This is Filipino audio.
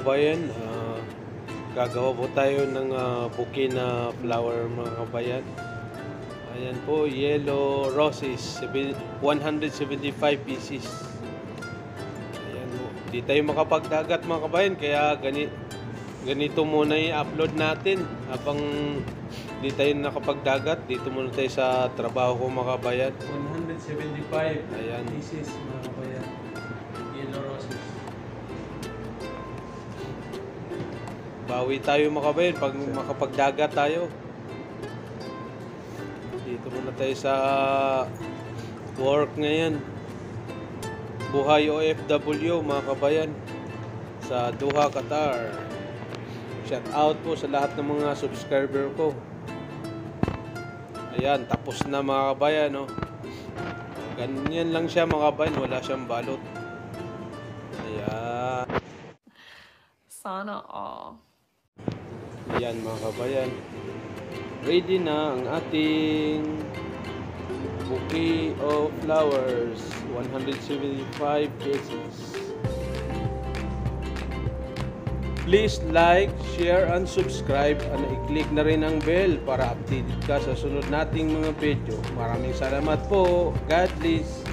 kabayan. Gagawa po tayo ng bouquet na flower mga kabayan. Ayan po, yellow roses, 175 pieces. Ayan po. Di tayo makapagdagat mga kabayan, kaya ganito muna i-upload natin. Habang di tayo nakapagdagat, dito muna tayo sa trabaho ko mga kabayan. 175 ayan pieces mga kabayan, yellow roses. Bawi tayo mga kabayan pag makapagdagat tayo. Dito muna tayo sa work ngayon. Buhay OFW mga kabayan sa Doha, Qatar. Shout out po sa lahat ng mga subscriber ko. Ayan, tapos na mga kabayan, no? Ganyan lang siya mga kabayan, wala siyang balot. Ayan. Sana all. Ayan mga kabayan, ready na ang ating bouquet of flowers, 175 pieces. Please like, share, and subscribe, and i-click na rin ang bell para updated ka sa sunod nating mga video. Maraming salamat po. God bless.